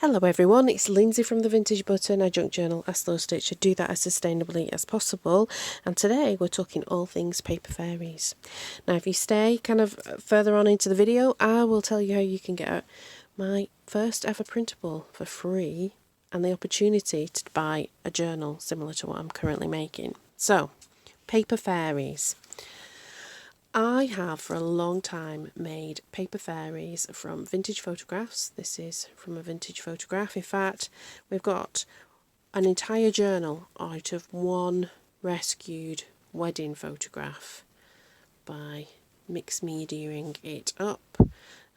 Hello everyone, it's Lindsay from the Vintage Button. I junk journal, I slow stitch, I do that as sustainably as possible, and today we're talking all things paper fairies. Now if you stay kind of further on into the video, I will tell you how you can get my first ever printable for free and the opportunity to buy a journal similar to what I'm currently making. So, paper fairies. I have for a long time made paper fairies from vintage photographs. This is from a vintage photograph. In fact, we've got an entire journal out of one rescued wedding photograph by mixed mediaing it up,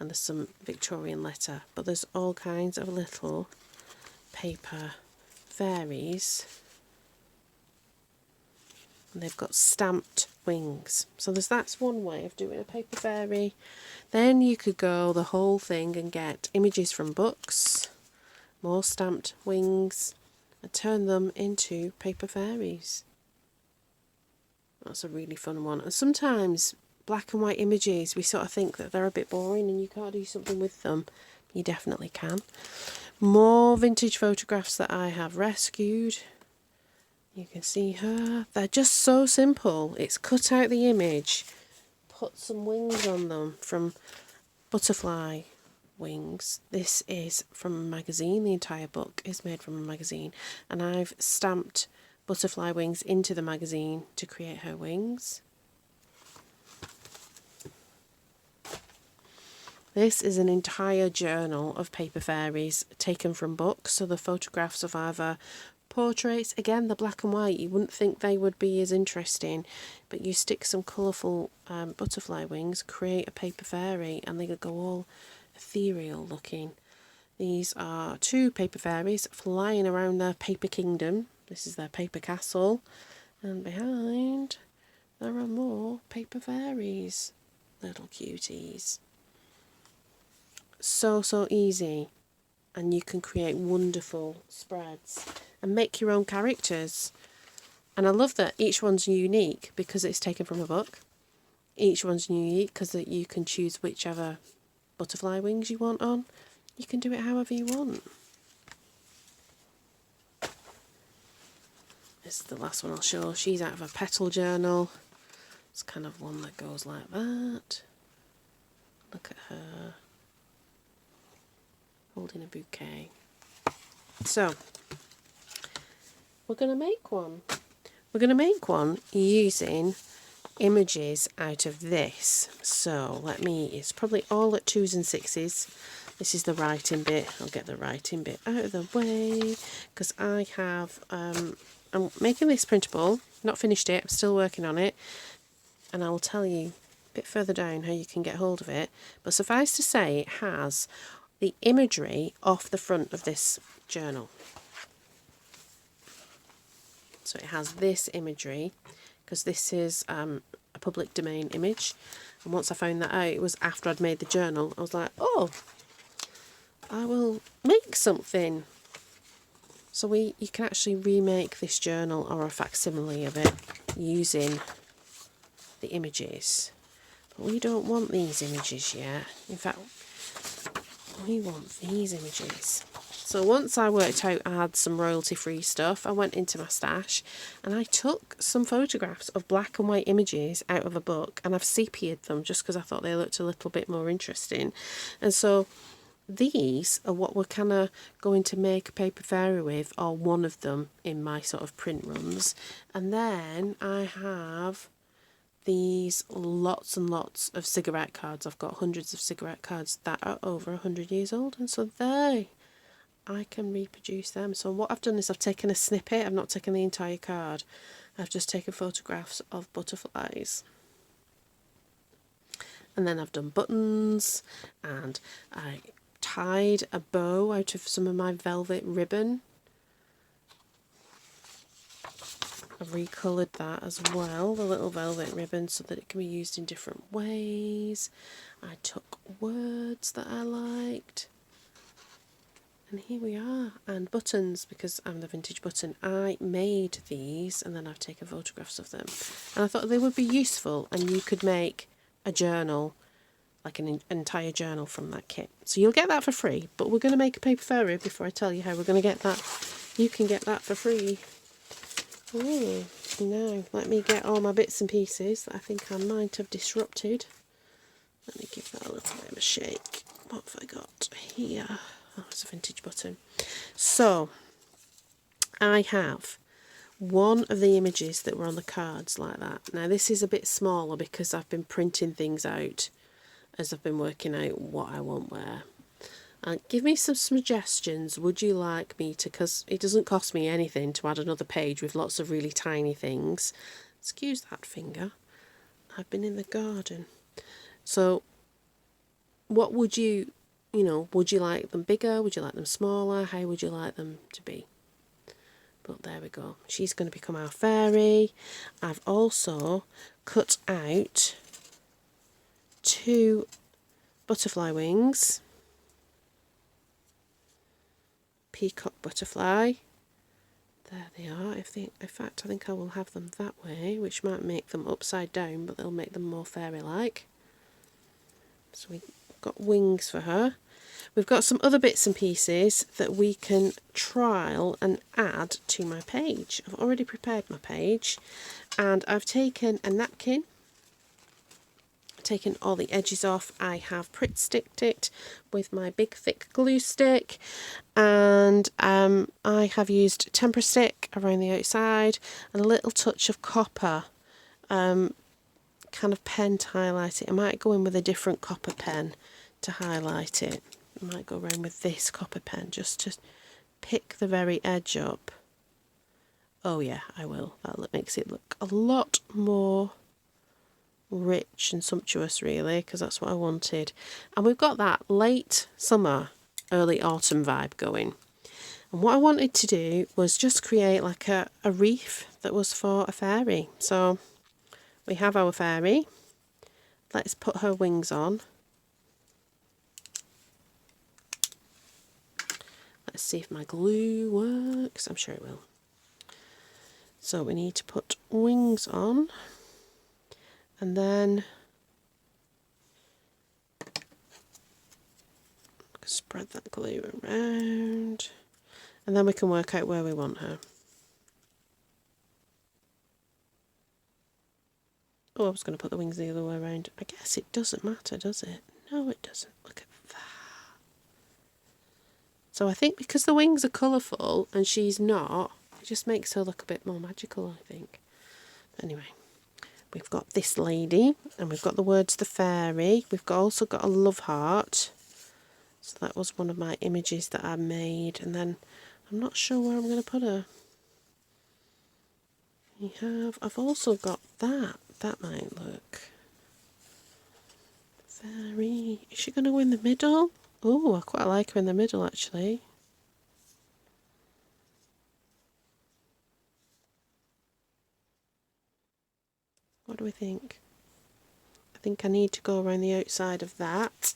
and there's some Victorian letter, but there's all kinds of little paper fairies. And they've got stamped wings. So that's one way of doing a paper fairy. Then you could go the whole thing and get images from books, more stamped wings, and turn them into paper fairies. That's a really fun one. And sometimes black and white images, we sort of think that they're a bit boring and you can't do something with them. You definitely can. More vintage photographs that I have rescued. You can see her. They're just so simple. It's cut out the image, put some wings on them from butterfly wings. This is from a magazine. The entire book is made from a magazine, and I've stamped butterfly wings into the magazine to create her wings. This is an entire journal of paper fairies taken from books, so the photographs of either portraits, again the black and white, you wouldn't think they would be as interesting, but you stick some colourful butterfly wings, create a paper fairy, and they go all ethereal looking. These are two paper fairies flying around their paper kingdom. This is their paper castle, and behind there are more paper fairies, little cuties. So easy, and you can create wonderful spreads and make your own characters. And I love that each one's unique because it's taken from a book. Each one's unique because you can choose whichever butterfly wings you want on. You can do it however you want. This is the last one I'll show. She's out of a petal journal. It's kind of one that goes like that. Look at her holding a bouquet. So we're going to make one. We're going to make one using images out of this. So it's probably all at 2s and 6s. This is the writing bit. I'll get the writing bit out of the way because I have, I'm making this printable, not finished it, I'm still working on it, and I will tell you a bit further down how you can get hold of it. But suffice to say, it has the imagery off the front of this journal. So it has this imagery because this is a public domain image, and once I found that out, it was after I'd made the journal. I was like, oh, I will make something. So you can actually remake this journal or a facsimile of it using the images. But we don't want these images yet. In fact, we want these images. So once I worked out I had some royalty-free stuff, I went into my stash and I took some photographs of black and white images out of a book, and I've sepiaed them just because I thought they looked a little bit more interesting. And so these are what we're kind of going to make a paper fairy with, or one of them in my sort of print runs. And then I have these lots and lots of cigarette cards. I've got hundreds of cigarette cards that are over 100 years old, and so I can reproduce them. So what I've done is I've taken a snippet. I've not taken the entire card. I've just taken photographs of butterflies. And then I've done buttons, and I tied a bow out of some of my velvet ribbon. I've recoloured that as well, the little velvet ribbon, so that it can be used in different ways. I took words that I liked. And here we are, and buttons, because I'm the vintage button. I made these and then I've taken photographs of them. And I thought they would be useful, and you could make a journal like an entire journal from that kit. So you'll get that for free, but we're going to make a paper fairy before I tell you how we're going to get that. You can get that for free. Oh, now let me get all my bits and pieces that I think I might have disrupted. Let me give that a little bit of a shake. What have I got here? Oh, it's a vintage button. So, I have one of the images that were on the cards like that. Now, this is a bit smaller because I've been printing things out as I've been working out what I want where. And give me some suggestions. Would you like me to, because it doesn't cost me anything to add another page with lots of really tiny things. Excuse that finger. I've been in the garden. So, what would you would you like them bigger? Would you like them smaller? How would you like them to be? But there we go. She's going to become our fairy. I've also cut out 2 butterfly wings. Peacock butterfly. There they are. In fact, I think I will have them that way, which might make them upside down, but they'll make them more fairy-like. So we've got wings for her. We've got some other bits and pieces that we can trial and add to my page. I've already prepared my page, and I've taken a napkin, taken all the edges off. I have Pritt sticked it with my big thick glue stick, and I have used tempera stick around the outside and a little touch of copper kind of pen to highlight it. I might go in with a different copper pen to highlight it. I might go around with this copper pen just to pick the very edge up. Oh yeah, I will. That makes it look a lot more rich and sumptuous, really, because that's what I wanted. And we've got that late summer, early autumn vibe going. And what I wanted to do was just create like a wreath that was for a fairy. So we have our fairy. Let's put her wings on. Let's see if my glue works. I'm sure it will. So we need to put wings on, and then spread that glue around, and then we can work out where we want her. Oh, I was going to put the wings the other way around. I guess it doesn't matter, does it? No, it doesn't. Look at that. So I think because the wings are colourful and she's not, it just makes her look a bit more magical, I think. Anyway, we've got this lady, and we've got the words the fairy. We've also got a love heart. So that was one of my images that I made, and then I'm not sure where I'm going to put her. I've also got that. That might look. Fairy. Is she going to go in the middle? Oh, I quite like her in the middle, actually. What do we think? I think I need to go around the outside of that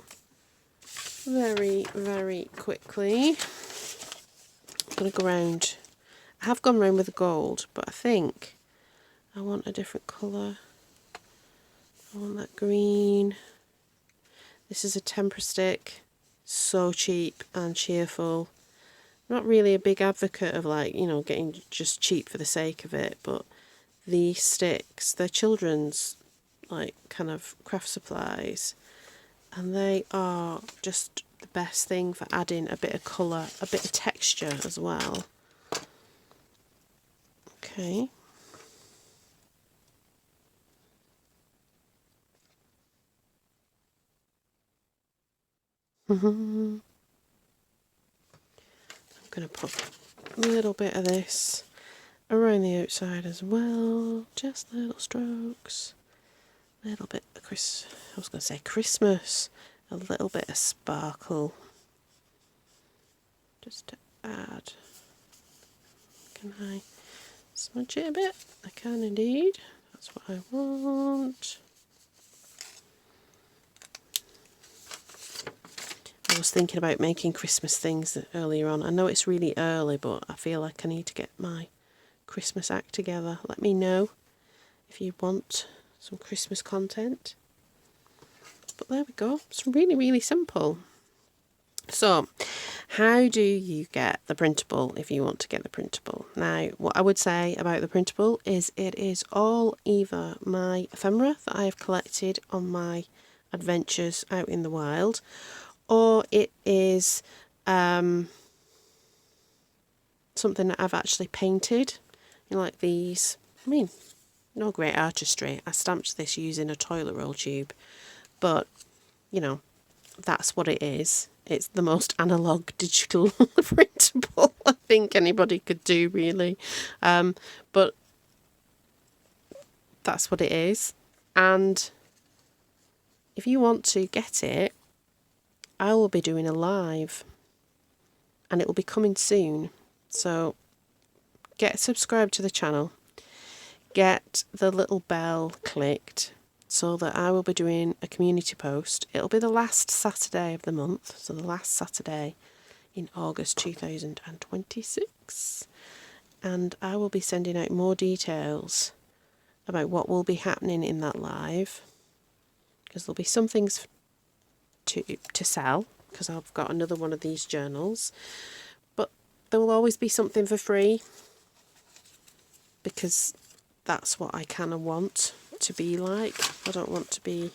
very, very quickly. I'm going to go around. I have gone around with the gold, but I think I want a different colour. I want that green. This is a tempera stick. So cheap and cheerful. Not really a big advocate of, like, getting just cheap for the sake of it, but these sticks, they're children's, like, kind of craft supplies, and they are just the best thing for adding a bit of colour, a bit of texture as well. Okay. I'm going to put a little bit of this around the outside as well, just little strokes, a little bit of I was going to say Christmas, a little bit of sparkle, just to add. Can I smudge it a bit? I can indeed, that's what I want. I was thinking about making Christmas things earlier on. I know it's really early, but I feel like I need to get my Christmas act together. Let me know if you want some Christmas content. but there we go. It's really, really simple. So, how do you get the printable if you want to get the printable? Now, what I would say about the printable is it is all either my ephemera that I have collected on my adventures out in the wild, or it is something that I've actually painted, like these. I mean, no great artistry. I stamped this using a toilet roll tube, but, that's what it is. It's the most analog digital printable I think anybody could do, really. But that's what it is. And if you want to get it, I will be doing a live, and it will be coming soon. So get subscribed to the channel, get the little bell clicked, so that I will be doing a community post. It'll be the last Saturday of the month, so the last Saturday in August 2026. And I will be sending out more details about what will be happening in that live, because there'll be some things to sell, because I've got another one of these journals, but there will always be something for free, because that's what I kind of want to be like. I don't want to be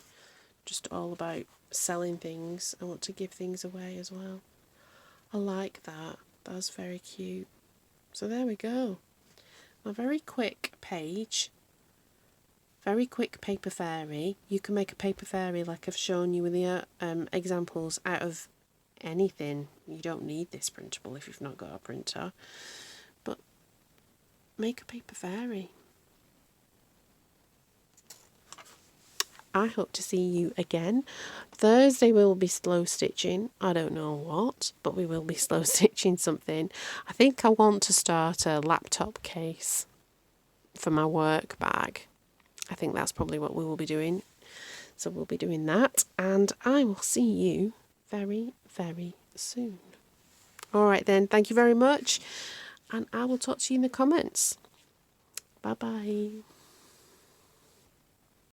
just all about selling things. I want to give things away as well. I like that. That's very cute. So there we go. A very quick page. Very quick paper fairy. You can make a paper fairy like I've shown you with the examples out of anything. You don't need this printable if you've not got a printer. But make a paper fairy. I hope to see you again. Thursday we will be slow stitching. I don't know what, but we will be slow stitching something. I think I want to start a laptop case for my work bag. I think that's probably what we will be doing. So we'll be doing that, and I will see you very, very soon. All right then, thank you very much, and I will talk to you in the comments. Bye bye.